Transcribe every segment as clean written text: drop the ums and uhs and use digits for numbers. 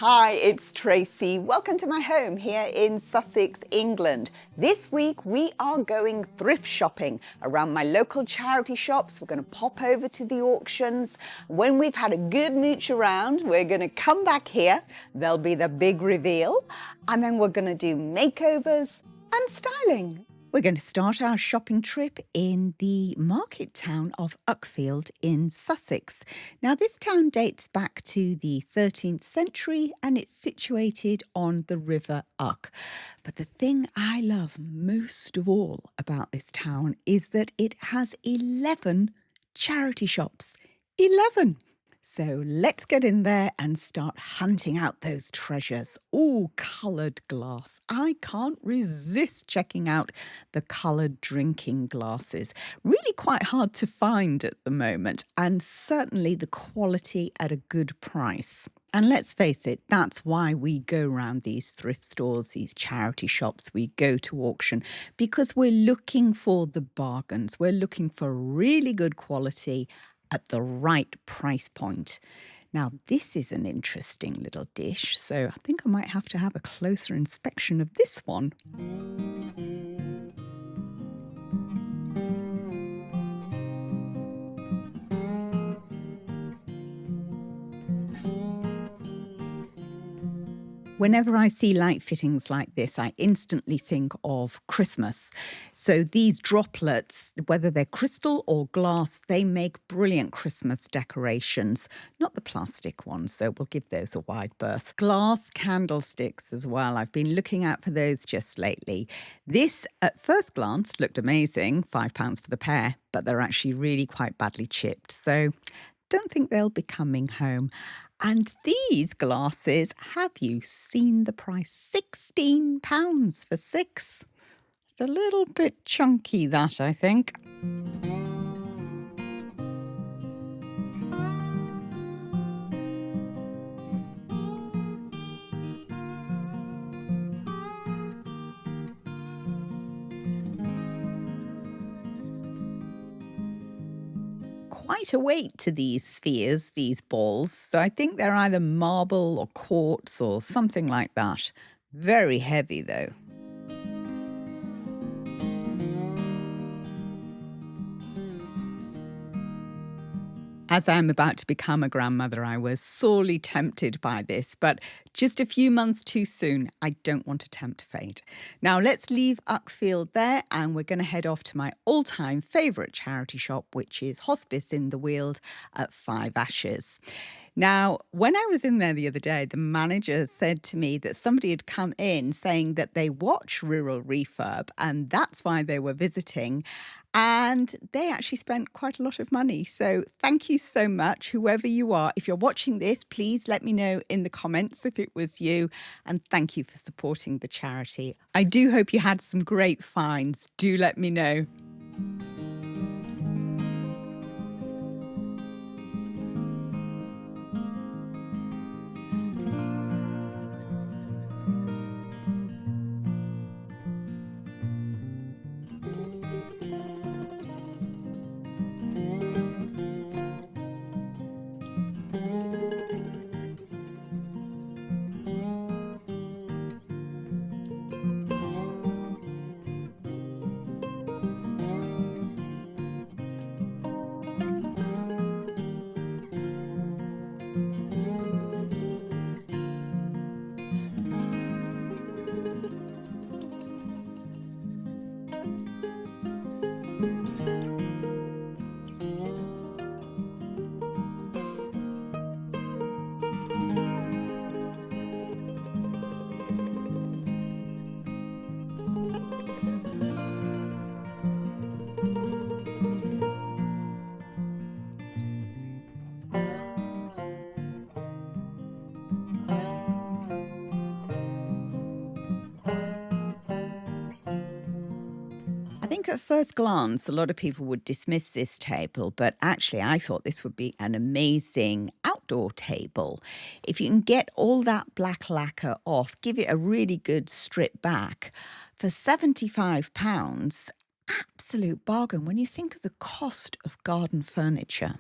Hi, it's Tracy. Welcome to my home here in Sussex, England. This week we are going thrift shopping around my local charity shops. We're going to pop over to the auctions. When we've had a good mooch around, we're going to come back here. There'll be the big reveal, and then we're going to do makeovers and styling. We're going to start our shopping trip in the market town of Uckfield in Sussex. Now, this town dates back to the 13th century and it's situated on the River Uck. But the thing I love most of all about this town is that it has 11 charity shops. 11! So let's get in there and start hunting out those treasures. Oh, coloured glass. I can't resist checking out the coloured drinking glasses. Really quite hard to find at the moment, and certainly the quality at a good price. And let's face it, that's why we go around these thrift stores, these charity shops, we go to auction, because we're looking for the bargains. We're looking for really good quality at the right price point. Now, this is an interesting little dish, so I think I might have to have a closer inspection of this one. Whenever I see light fittings like this, I instantly think of Christmas. So these droplets, whether they're crystal or glass, they make brilliant Christmas decorations. Not the plastic ones, though, we'll give those a wide berth. Glass candlesticks as well. I've been looking out for those just lately. This, at first glance, looked amazing, £5 for the pair, but they're actually really quite badly chipped. So don't think they'll be coming home. And these glasses, have you seen the price? £16 for 6. It's a little bit chunky, that, I think. Quite a weight to these spheres, these balls, so I think they're either marble or quartz or something like that. Very heavy though. As I am about to become a grandmother, I was sorely tempted by this, but just a few months too soon. I don't want to tempt fate. Now let's leave Uckfield there and we're going to head off to my all-time favourite charity shop, which is Hospice in the Weald at Five Ashes. Now, when I was in there the other day, the manager said to me that somebody had come in saying that they watch Rural Refurb and that's why they were visiting. And they actually spent quite a lot of money. So thank you so much, whoever you are. If you're watching this, please let me know in the comments if it was you. And thank you for supporting the charity. I do hope you had some great finds. Do let me know. I think at first glance, a lot of people would dismiss this table, but actually I thought this would be an amazing outdoor table. If you can get all that black lacquer off, give it a really good strip back, for £75, absolute bargain when you think of the cost of garden furniture.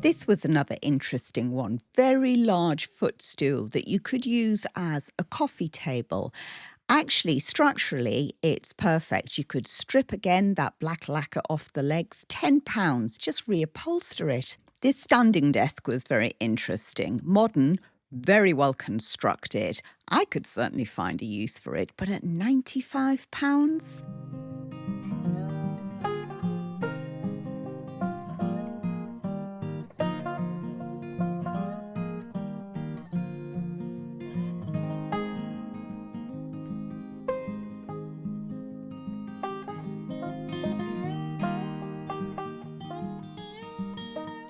This was another interesting one. Very large footstool that you could use as a coffee table. Actually, structurally, it's perfect. You could strip again that black lacquer off the legs, £10, just reupholster it. This standing desk was very interesting. Modern, very well constructed. I could certainly find a use for it, but at £95?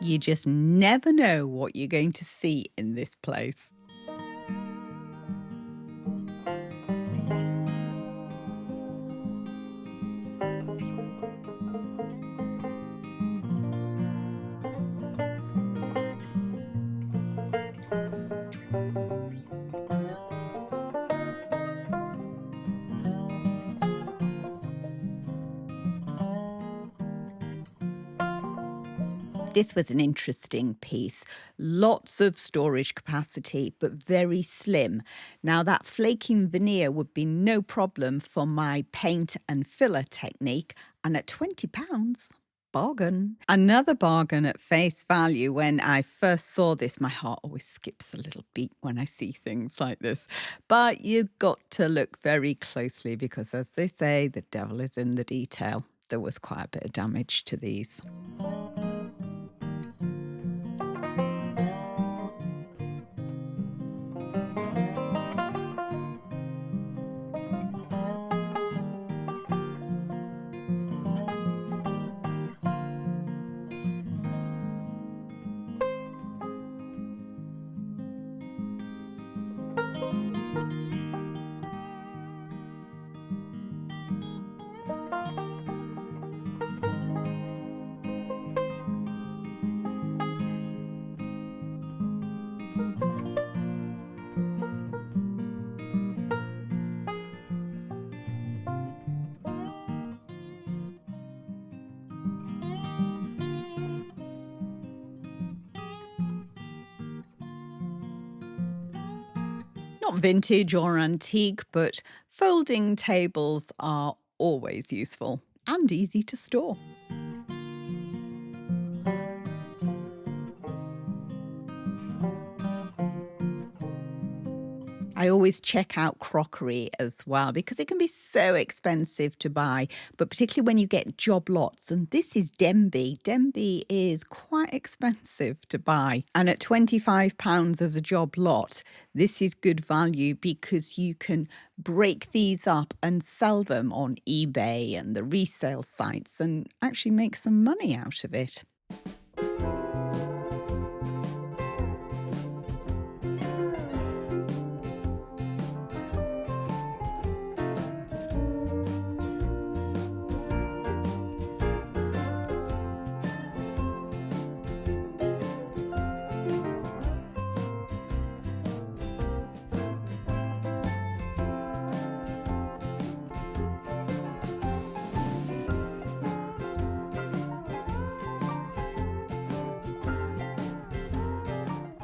You just never know what you're going to see in this place. This was an interesting piece. Lots of storage capacity, but very slim. Now, that flaking veneer would be no problem for my paint and filler technique. And at £20, bargain. Another bargain at face value. When I first saw this, my heart always skips a little beat when I see things like this. But you've got to look very closely because, as they say, the devil is in the detail. There was quite a bit of damage to these. Not vintage or antique, but folding tables are always useful and easy to store. I always check out crockery as well because it can be so expensive to buy, but particularly when you get job lots. And this is Denby. Denby is quite expensive to buy. And at £25 as a job lot, this is good value because you can break these up and sell them on eBay and the resale sites and actually make some money out of it.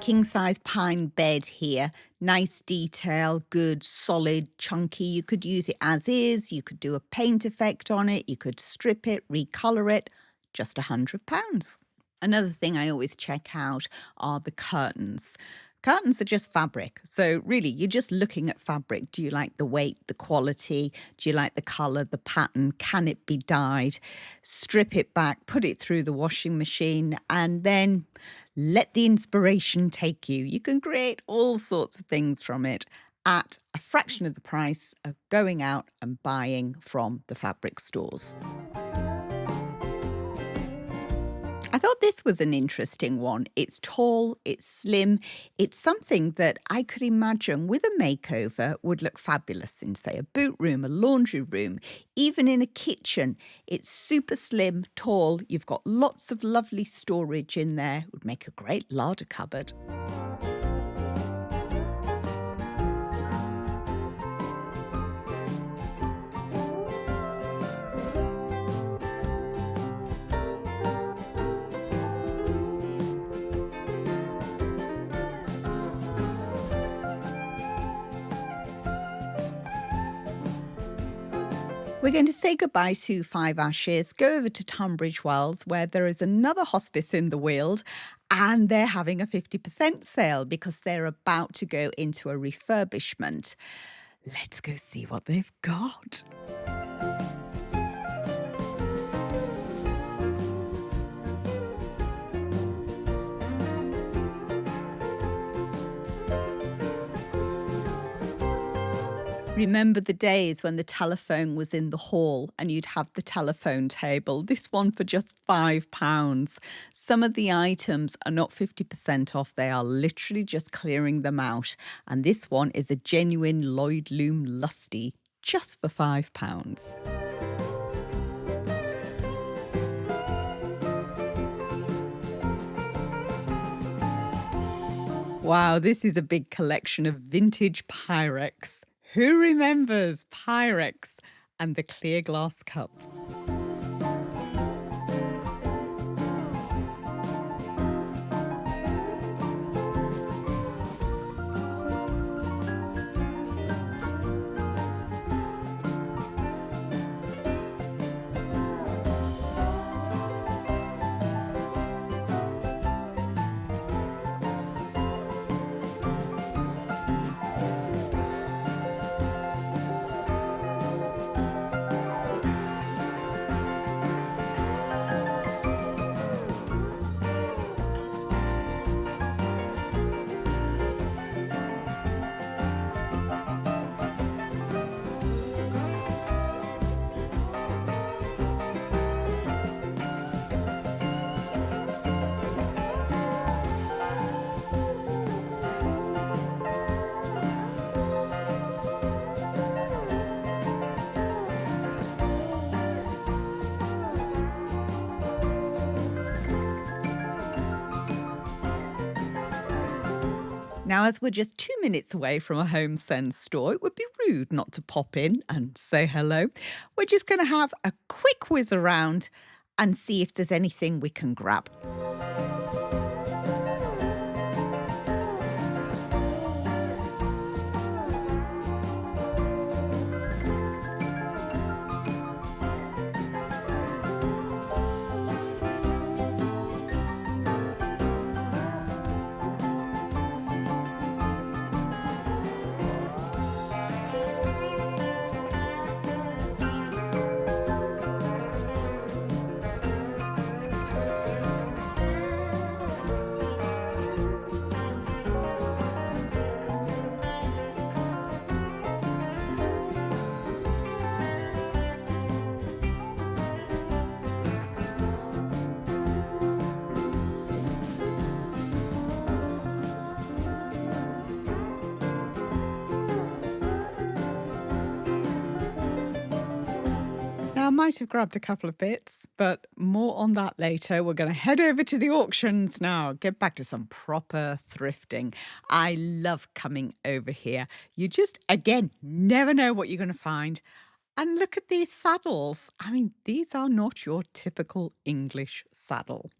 King-size pine bed here. Nice detail, good, solid, chunky. You could use it as is. You could do a paint effect on it. You could strip it, recolour it. Just £100. Another thing I always check out are the curtains. Curtains are just fabric. So really, you're just looking at fabric. Do you like the weight, the quality? Do you like the colour, the pattern? Can it be dyed? Strip it back, put it through the washing machine, and then let the inspiration take you. You can create all sorts of things from it at a fraction of the price of going out and buying from the fabric stores. I thought this was an interesting one. It's tall, it's slim, it's something that I could imagine with a makeover would look fabulous in, say, a boot room, a laundry room, even in a kitchen. It's super slim, tall, you've got lots of lovely storage in there. It would make a great larder cupboard. We're going to say goodbye to Five Ashes, go over to Tunbridge Wells, where there is another hospice in the Weald, and they're having a 50% sale because they're about to go into a refurbishment. Let's go see what they've got. Remember the days when the telephone was in the hall and you'd have the telephone table? This one for just £5. Some of the items are not 50% off. They are literally just clearing them out. And this one is a genuine Lloyd Loom Lusty, just for £5. Wow, this is a big collection of vintage Pyrex. Who remembers Pyrex and the clear glass cups? Now, as we're just 2 minutes away from a Homesense store, it would be rude not to pop in and say hello. We're just going to have a quick whiz around and see if there's anything we can grab. I might have grabbed a couple of bits, but more on that later. We're going to head over to the auctions now, get back to some proper thrifting. I love coming over here. You just, again, never know what you're going to find. And look at these saddles. I mean, these are not your typical English saddle.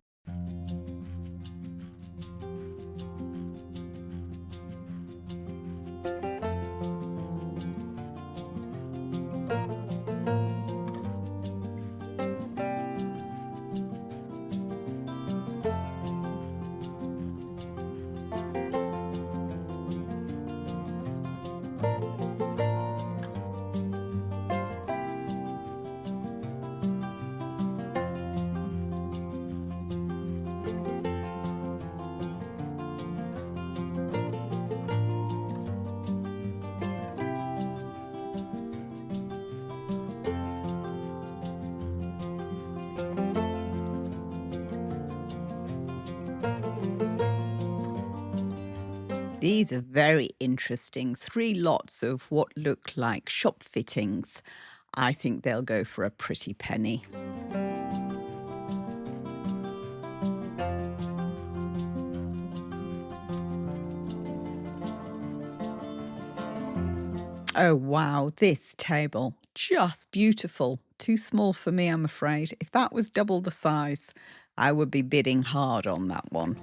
These are very interesting. 3 lots of what look like shop fittings. I think they'll go for a pretty penny. Oh, wow, this table, just beautiful. Too small for me, I'm afraid. If that was double the size, I would be bidding hard on that one.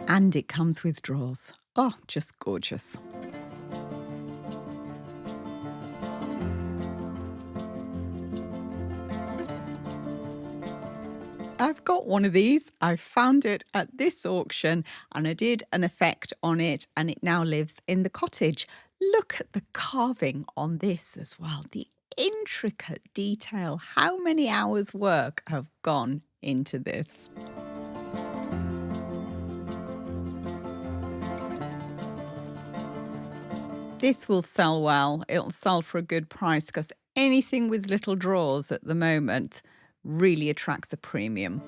And it comes with drawers. Oh, just gorgeous. I've got one of these. I found it at this auction and I did an effect on it and it now lives in the cottage. Look at the carving on this as well. The intricate detail. How many hours work have gone into this? This will sell well. It'll sell for a good price because anything with little drawers at the moment really attracts a premium.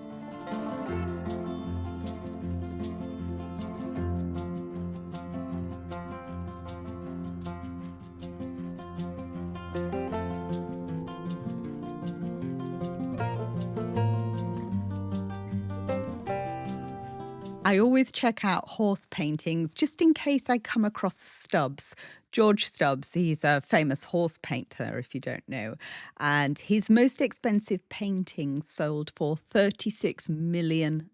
I always check out horse paintings just in case I come across Stubbs. George Stubbs, he's a famous horse painter, if you don't know. And his most expensive painting sold for $36 million.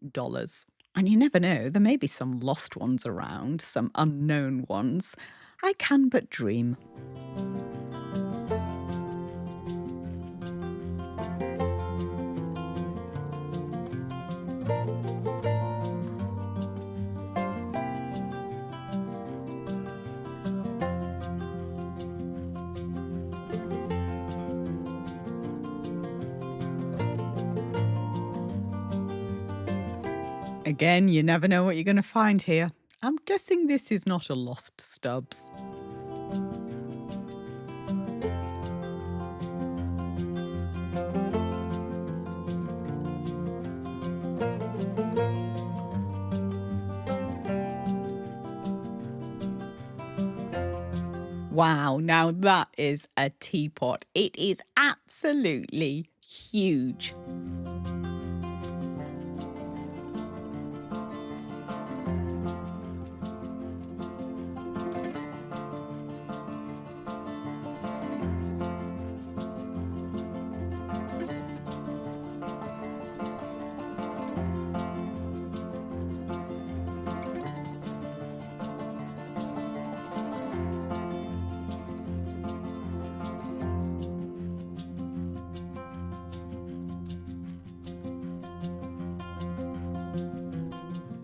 And you never know, there may be some lost ones around, some unknown ones. I can but dream. Again, you never know what you're going to find here. I'm guessing this is not a lost Stubbs. Wow, now that is a teapot. It is absolutely huge.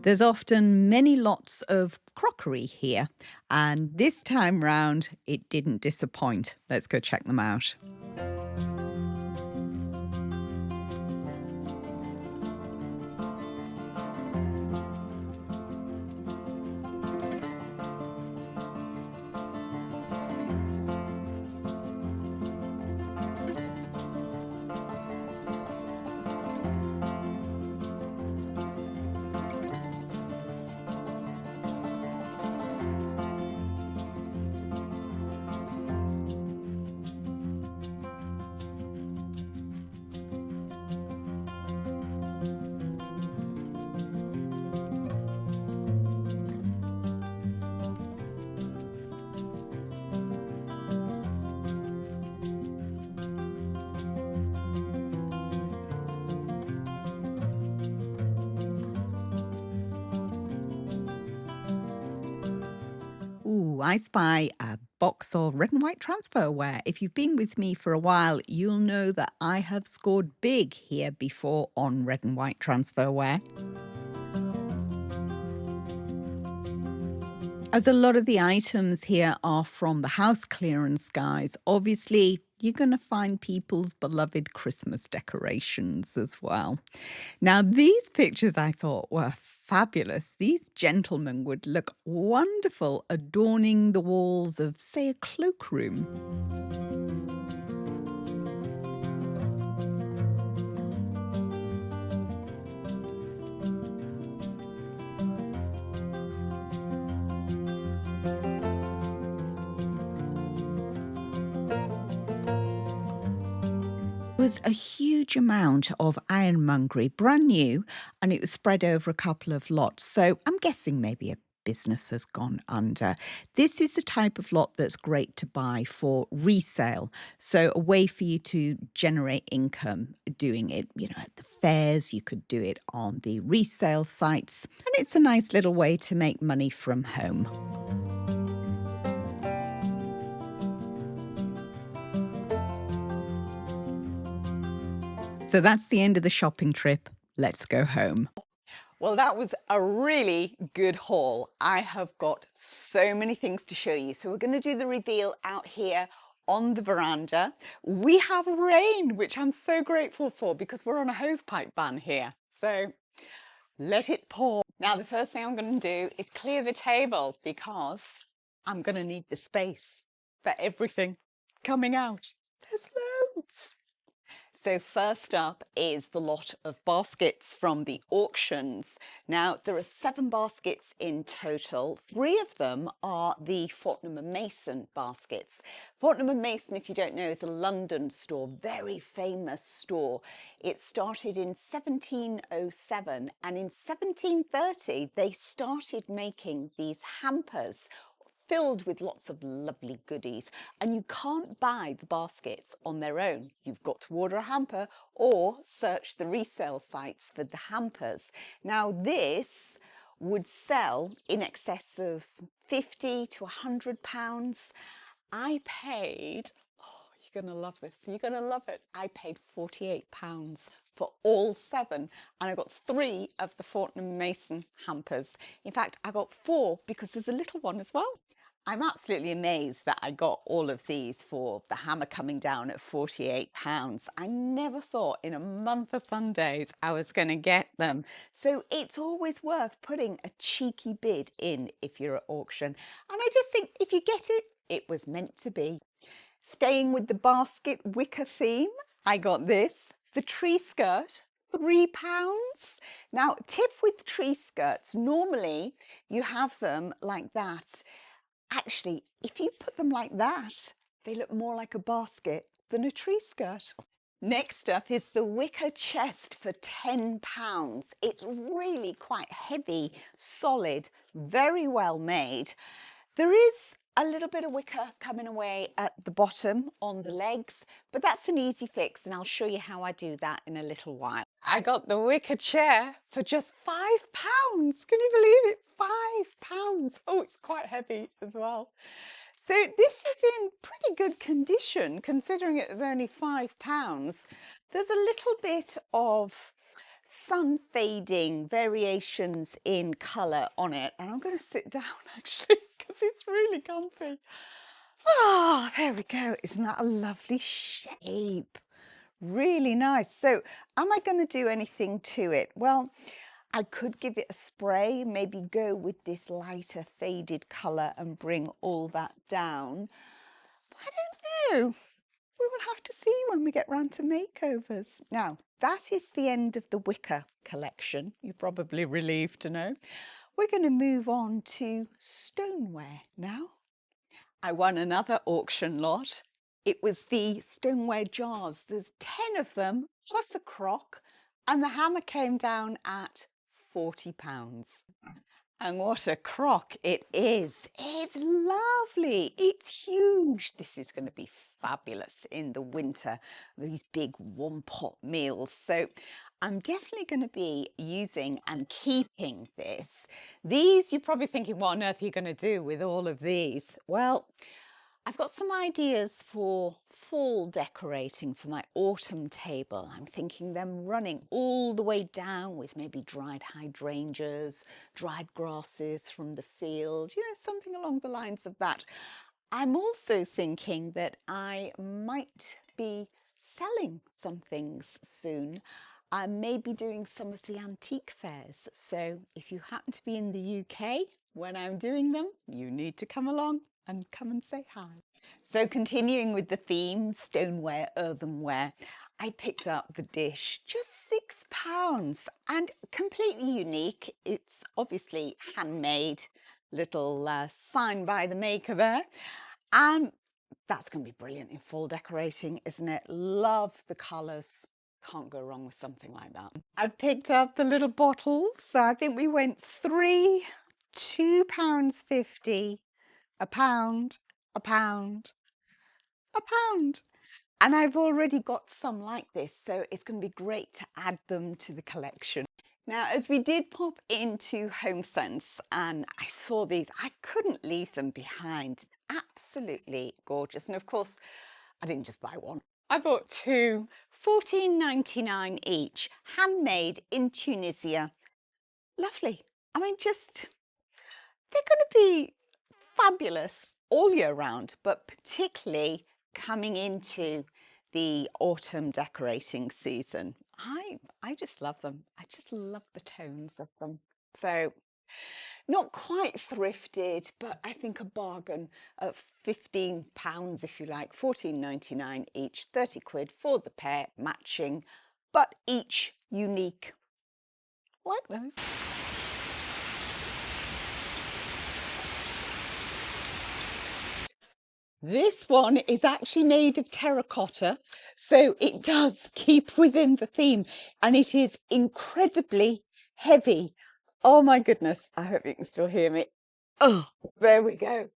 There's often many lots of crockery here, and this time round it didn't disappoint. Let's go check them out. Ooh, I spy a box of red and white transferware. If you've been with me for a while, you'll know that I have scored big here before on red and white transferware. As a lot of the items here are from the house clearance, guys, obviously you're going to find people's beloved Christmas decorations as well. Now, these pictures I thought were fabulous. These gentlemen would look wonderful adorning the walls of, say, a cloakroom. Was a huge amount of ironmongery, brand new, and it was spread over a couple of lots. So I'm guessing maybe a business has gone under. This is the type of lot that's great to buy for resale. So a way for you to generate income doing it, at the fairs, you could do it on the resale sites. And it's a nice little way to make money from home. So that's the end of the shopping trip. let's go home. Well, that was a really good haul. I have got so many things to show you. So we're going to do the reveal out here on the veranda. We have rain, which I'm so grateful for because we're on a hosepipe ban here. So let it pour. Now, the first thing I'm going to do is clear the table because I'm going to need the space for everything coming out. There's loads. So first up is the lot of baskets from the auctions. Now, there are 7 baskets in total. 3 of them are the Fortnum & Mason baskets. Fortnum & Mason, if you don't know, is a London store, very famous store. It started in 1707, and in 1730, they started making these hampers filled with lots of lovely goodies, and you can't buy the baskets on their own. You've got to order a hamper or search the resale sites for the hampers. Now, this would sell in excess of 50 to 100 pounds. I paid, oh, you're going to love this, you're going to love it. I paid 48 pounds for all 7, and I got 3 of the Fortnum & Mason hampers. In fact, I got 4 because there's a little one as well. I'm absolutely amazed that I got all of these for the hammer coming down at 48 pounds. I never thought in a month of Sundays I was going to get them. So it's always worth putting a cheeky bid in if you're at auction. And I just think if you get it, it was meant to be. Staying with the basket wicker theme, I got this, the tree skirt, £3. Now, tip with tree skirts, normally you have them like that. Actually, if you put them like that, they look more like a basket than a tree skirt. Next up is the wicker chest for £10. It's really quite heavy, solid, very well made. There is a little bit of wicker coming away at the bottom on the legs, but that's an easy fix, and I'll show you how I do that in a little while. I got the wicker chair for just £5. Can you believe it? £5. Oh, it's quite heavy as well. So this is in pretty good condition considering it was only £5. There's a little bit of sun fading variations in colour on it, and I'm going to sit down actually because it's really comfy. Ah, there we go. Isn't that a lovely shape? Really nice. So am I going to do anything to it? Well, I could give it a spray, maybe go with this lighter faded colour and bring all that down. But I don't know. We will have to see when we get round to makeovers. Now, that is the end of the wicker collection. You're probably relieved to know. We're going to move on to stoneware now. I won another auction lot. It was the stoneware jars. There's 10 of them, plus a crock, and the hammer came down at £40. And what a crock it is. It's lovely. It's huge. This is going to be fabulous in the winter, these big one pot meals. So I'm definitely going to be using and keeping this. These, you're probably thinking, what on earth are you going to do with all of these? Well, I've got some ideas for fall decorating for my autumn table. I'm thinking them running all the way down with maybe dried hydrangeas, dried grasses from the field, you know, something along the lines of that. I'm also thinking that I might be selling some things soon. I may be doing some of the antique fairs. So if you happen to be in the UK when I'm doing them, you need to come along and come and say hi. So continuing with the theme, stoneware, earthenware, I picked up the dish, just £6 and completely unique. It's obviously handmade, little sign by the maker there. And that's going to be brilliant in fall decorating, isn't it? Love the colours. Can't go wrong with something like that. I picked up the little bottles. So I think we went 3, £2.50, a pound, a pound, a pound. And I've already got some like this, so it's going to be great to add them to the collection. Now, as we did pop into Homesense and I saw these, I couldn't leave them behind. Absolutely gorgeous. And of course, I didn't just buy one. I bought two, $14.99 each, handmade in Tunisia. Lovely. I mean, just, they're going to be fabulous all year round, but particularly coming into the autumn decorating season. I just love them. I just love the tones of them. So not quite thrifted, but I think a bargain at £15 if you like, $14.99 each, 30 quid for the pair matching, but each unique. Like those. This one is actually made of terracotta, so it does keep within the theme, and it is incredibly heavy. Oh my goodness, I hope you can still hear me. Oh, there we go.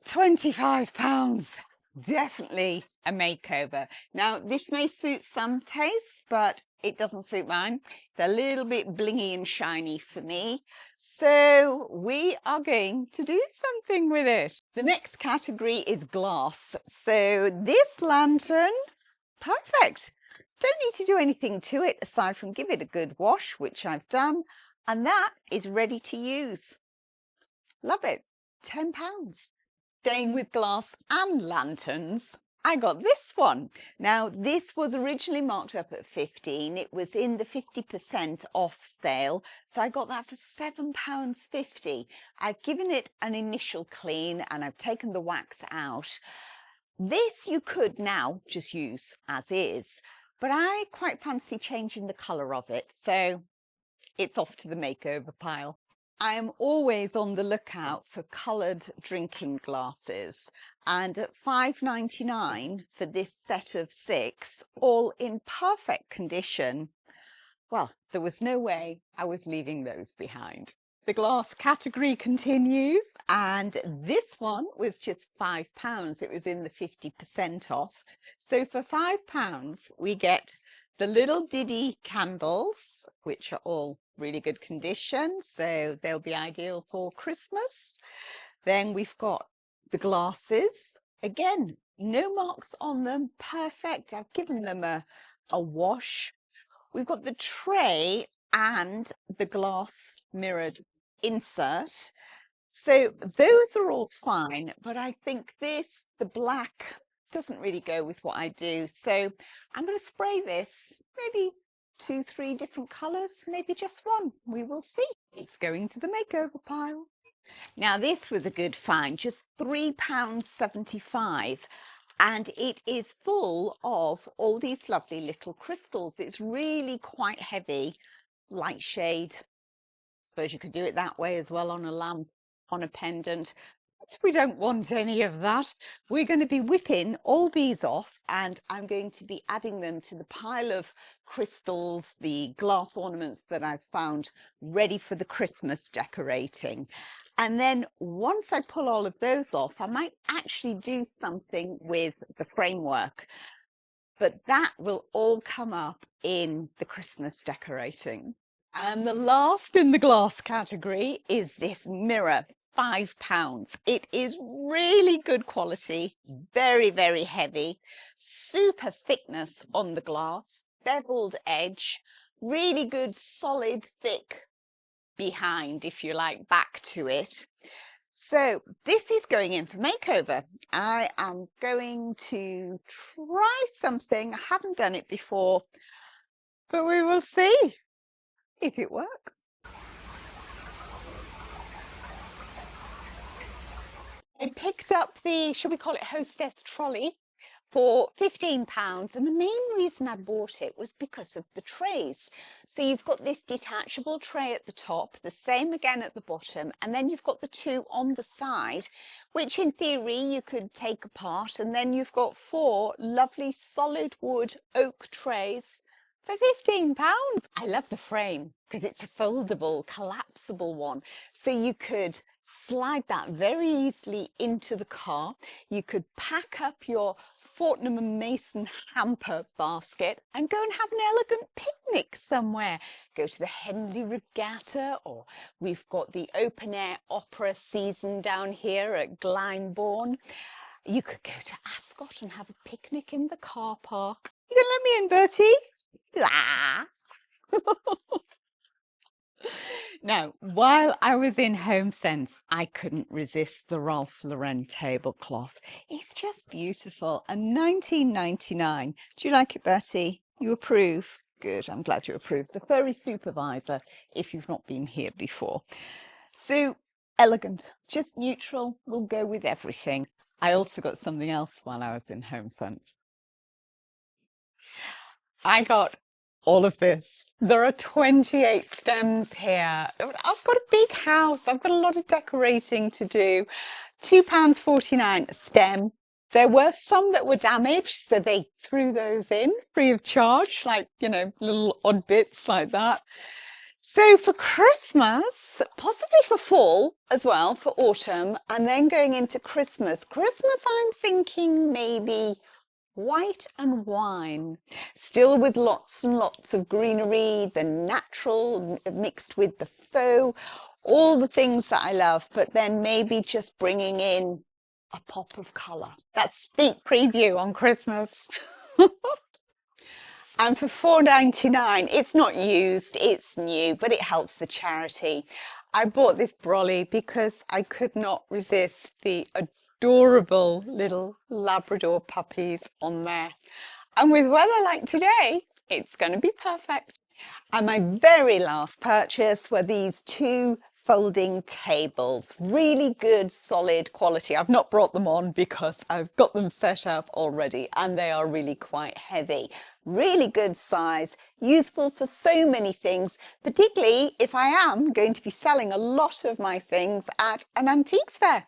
£25. Definitely a makeover. Now, this may suit some taste, but it doesn't suit mine. It's a little bit blingy and shiny for me. So we are going to do something with it. The next category is glass. So this lantern, perfect. Don't need to do anything to it aside from give it a good wash, which I've done. And that is ready to use. Love it. £10. Staying with glass and lanterns, I got this one. Now, this was originally marked up at 15. It was in the 50% off sale. So I got that for £7.50. I've given it an initial clean and I've taken the wax out. This you could now just use as is, but I quite fancy changing the colour of it. So it's off to the makeover pile. I am always on the lookout for coloured drinking glasses, and at £5.99 for this set of 6, all in perfect condition, well, there was no way I was leaving those behind. The glass category continues, and this one was just £5. It was in the 50% off. So for £5, we get the little Diddy candles, which are all really good condition, so they'll be ideal for Christmas. Then we've got the glasses. Again, no marks on them, perfect. I've given them a wash. We've got the tray and the glass mirrored insert. So those are all fine, but I think this, the black, doesn't really go with what I do. So I'm going to spray this, maybe 2, 3 different colours, maybe just one. We will see. It's going to the makeover pile. Now this was a good find, just £3.75. And it is full of all these lovely little crystals. It's really quite heavy, light shade. Suppose you could do it that way as well on a lamp, on a pendant. But we don't want any of that. We're going to be whipping all these off, and I'm going to be adding them to the pile of crystals, the glass ornaments that I've found ready for the Christmas decorating. And then once I pull all of those off, I might actually do something with the framework, but that will all come up in the Christmas decorating. And the last in the glass category is this mirror, £5. It is really good quality, very, very heavy, super thickness on the glass, beveled edge, really good, solid, thick behind, if you like, back to it. So this is going in for makeover. I am going to try something. I haven't done it before, but we will see if it works. I picked up the, shall we call it, hostess trolley for £15, and the main reason I bought it was because of the trays. So you've got this detachable tray at the top, the same again at the bottom, and then you've got the 2 on the side, which in theory you could take apart, and then you've got 4 lovely solid wood oak trays for £15. I love the frame because it's a foldable, collapsible one. So you could slide that very easily into the car. You could pack up your Fortnum and Mason hamper basket and go and have an elegant picnic somewhere. Go to the Henley Regatta, or we've got the open air opera season down here at Glyndebourne. You could go to Ascot and have a picnic in the car park. You gonna let me in, Bertie? Ah. Now, while I was in Homesense, I couldn't resist the Ralph Lauren tablecloth. It's just beautiful, and $19.99. Do you like it, Bertie? You approve? Good, I'm glad you approve. The furry supervisor, if you've not been here before. So elegant, just neutral, will go with everything. I also got something else while I was in Homesense. I got all of this. There are 28 stems here. I've got a big house. I've got a lot of decorating to do. £2.49 a stem. There were some that were damaged, so they threw those in free of charge, like, you know, little odd bits like that. So for Christmas, possibly for fall as well, for autumn, and then going into Christmas. Christmas, I'm thinking maybe white and wine, still with lots and lots of greenery, the natural mixed with the faux, all the things that I love, but then maybe just bringing in a pop of colour. That's sneak preview on Christmas. And for $4.99, it's not used, it's new, but it helps the charity. I bought this brolly because I could not resist the adorable little Labrador puppies on there. And with weather like today, it's going to be perfect. And my very last purchase were these two folding tables. Really good, solid quality. I've not brought them on because I've got them set up already and they are really quite heavy. Really good size, useful for so many things, particularly if I am going to be selling a lot of my things at an antiques fair.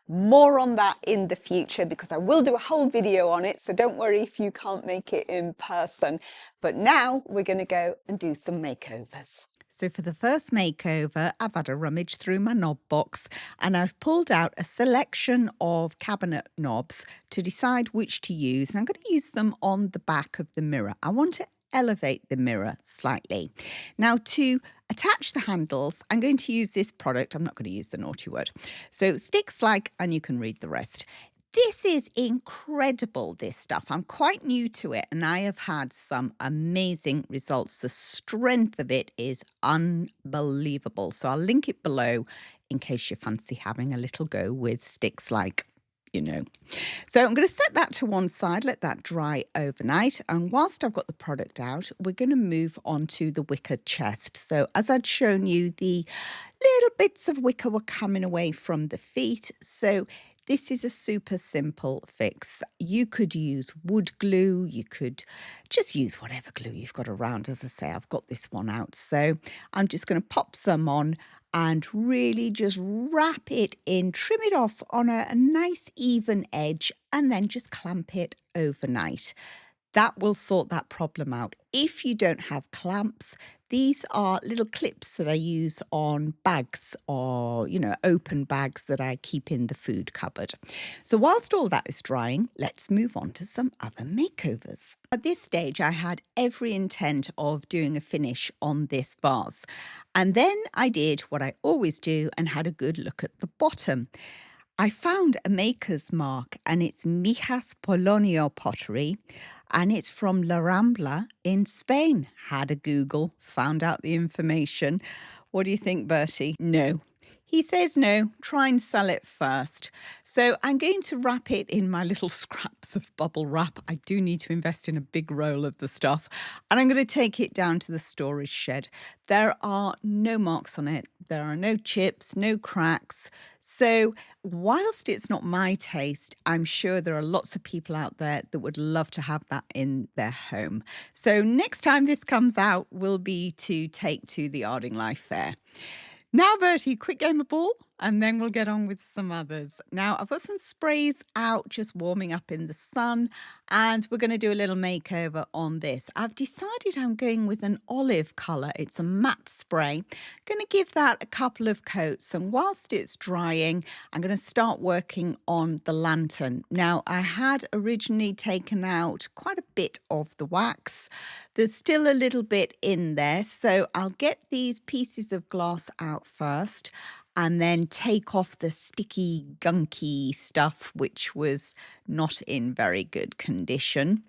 More on that in the future because I will do a whole video on it, so don't worry if you can't make it in person. But now we're going to go and do some makeovers. So for the first makeover, I've had a rummage through my knob box and I've pulled out a selection of cabinet knobs to decide which to use. And I'm going to use them on the back of the mirror. I want to elevate the mirror slightly. Now to attach the handles, I'm going to use this product. I'm not going to use the naughty word. So sticks like, and you can read the rest. This is incredible, this stuff. I'm quite new to it and I have had some amazing results. The strength of it is unbelievable. So I'll link it below in case you fancy having a little go with sticks like, you know. So I'm going to set that to one side, let that dry overnight. And whilst I've got the product out, we're going to move on to the wicker chest. So as I'd shown you, the little bits of wicker were coming away from the feet. So this is a super simple fix. You could use wood glue. You could just use whatever glue you've got around. As I say, I've got this one out. So I'm just going to pop some on and really just wrap it in, trim it off on a nice even edge, and then just clamp it overnight. That will sort that problem out. If you don't have clamps, these are little clips that I use on bags or, you know, open bags that I keep in the food cupboard. So whilst all that is drying, let's move on to some other makeovers. At this stage, I had every intent of doing a finish on this vase. And then I did what I always do and had a good look at the bottom. I found a maker's mark and it's Mijas Polonio pottery and it's from La Rambla in Spain. Had a Google, found out the information. What do you think, Bertie? No. He says no, try and sell it first. So I'm going to wrap it in my little scraps of bubble wrap. I do need to invest in a big roll of the stuff. And I'm going to take it down to the storage shed. There are no marks on it. There are no chips, no cracks. So whilst it's not my taste, I'm sure there are lots of people out there that would love to have that in their home. So next time this comes out will be to take to the Arding Life Fair. Now, Bertie, quick game of ball, and then we'll get on with some others. Now, I've got some sprays out just warming up in the sun, and we're going to do a little makeover on this. I've decided I'm going with an olive colour. It's a matte spray. I'm going to give that a couple of coats, and whilst it's drying, I'm going to start working on the lantern. Now, I had originally taken out quite a bit of the wax. There's still a little bit in there, so I'll get these pieces of glass out first and then take off the sticky, gunky stuff, which was not in very good condition,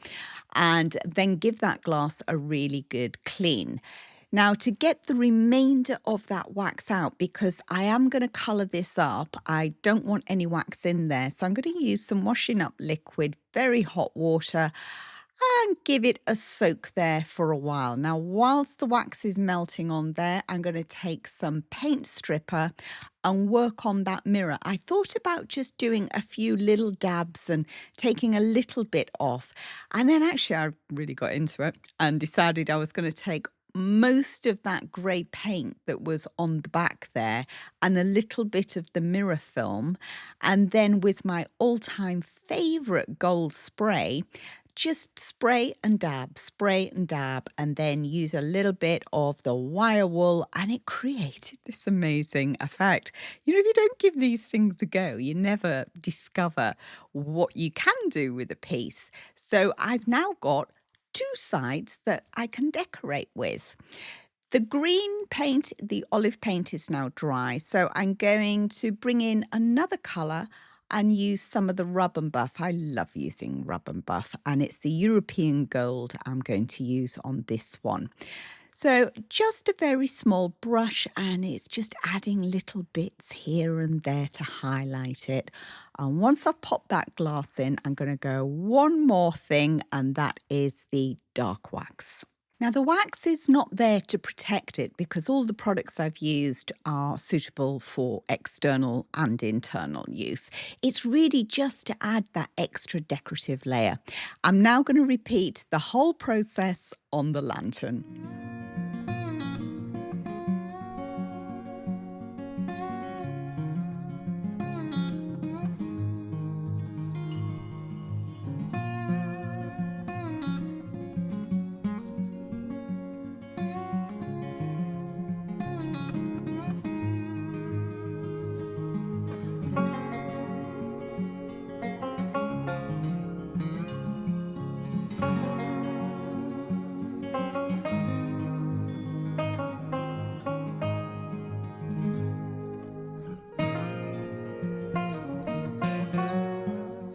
and then give that glass a really good clean. Now, to get the remainder of that wax out, because I am going to colour this up, I don't want any wax in there. So I'm going to use some washing up liquid, very hot water, and give it a soak there for a while. Now, whilst the wax is melting on there, I'm going to take some paint stripper and work on that mirror. I thought about just doing a few little dabs and taking a little bit off. And then actually I really got into it and decided I was going to take most of that grey paint that was on the back there and a little bit of the mirror film, and then with my all-time favourite gold spray, just spray and dab, and then use a little bit of the wire wool, and it created this amazing effect. You know, if you don't give these things a go, you never discover what you can do with a piece. So I've now got two sides that I can decorate with. The green paint, the olive paint, is now dry, so I'm going to bring in another colour and use some of the Rub and Buff. I love using Rub and Buff, and it's the European Gold I'm going to use on this one. So just a very small brush, and it's just adding little bits here and there to highlight it. And once I've popped that glass in, I'm going to go one more thing, and that is the dark wax. Now, the wax is not there to protect it because all the products I've used are suitable for external and internal use. It's really just to add that extra decorative layer. I'm now going to repeat the whole process on the lantern.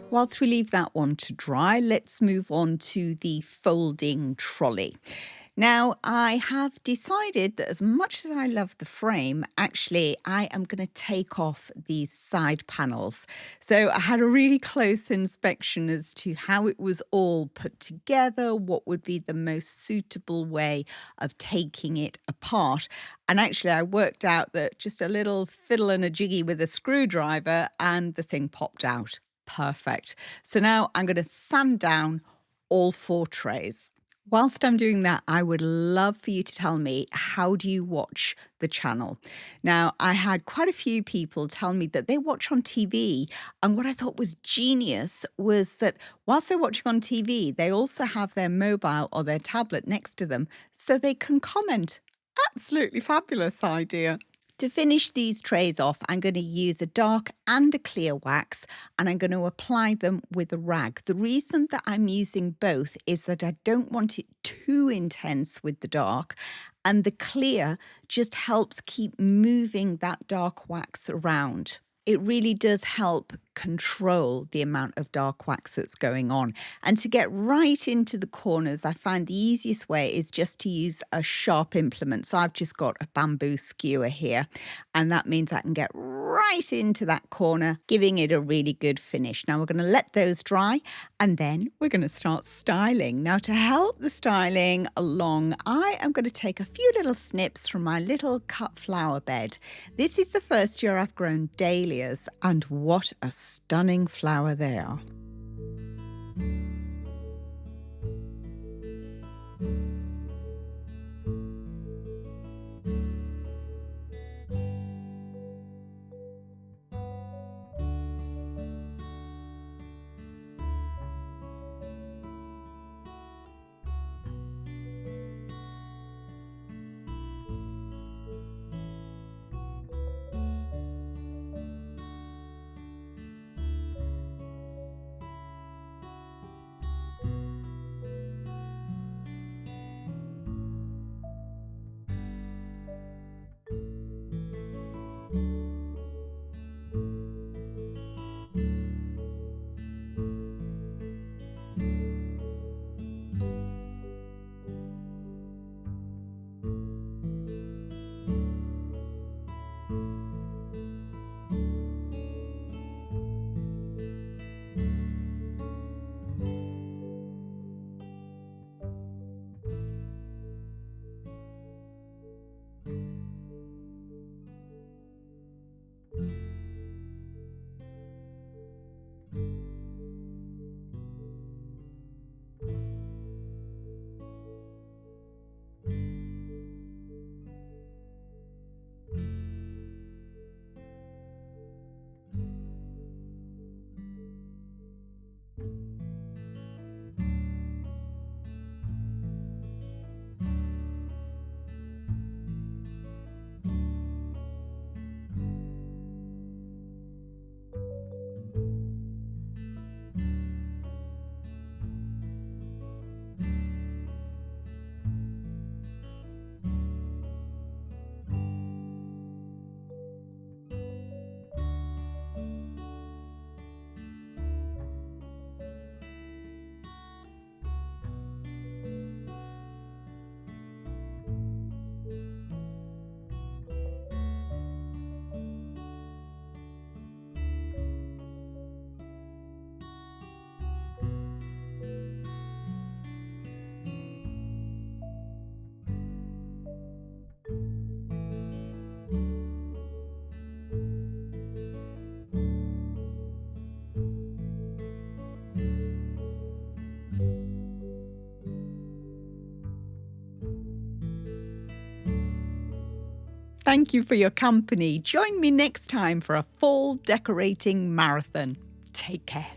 Whilst we leave that one to dry, let's move on to the folding trolley. Now, I have decided that as much as I love the frame, actually, I am going to take off these side panels. So I had a really close inspection as to how it was all put together, what would be the most suitable way of taking it apart. And actually, I worked out that just a little fiddle and a jiggy with a screwdriver and the thing popped out. Perfect. So now I'm going to sand down all 4 trays. Whilst I'm doing that, I would love for you to tell me, how do you watch the channel? Now, I had quite a few people tell me that they watch on TV, and what I thought was genius was that whilst they're watching on TV, they also have their mobile or their tablet next to them so they can comment. Absolutely fabulous idea. To finish these trays off, I'm going to use a dark and a clear wax, and I'm going to apply them with a rag. The reason that I'm using both is that I don't want it too intense with the dark, and the clear just helps keep moving that dark wax around. It really does help control the amount of dark wax that's going on. And to get right into the corners, I find the easiest way is just to use a sharp implement. So I've just got a bamboo skewer here, and that means I can get right into that corner, giving it a really good finish. Now we're going to let those dry, and then we're going to start styling. Now, to help the styling along, I am going to take a few little snips from my little cut flower bed. This is the first year I've grown dahlias, and what a stunning flower they are. Thank you for your company. Join me next time for a fall decorating marathon. Take care.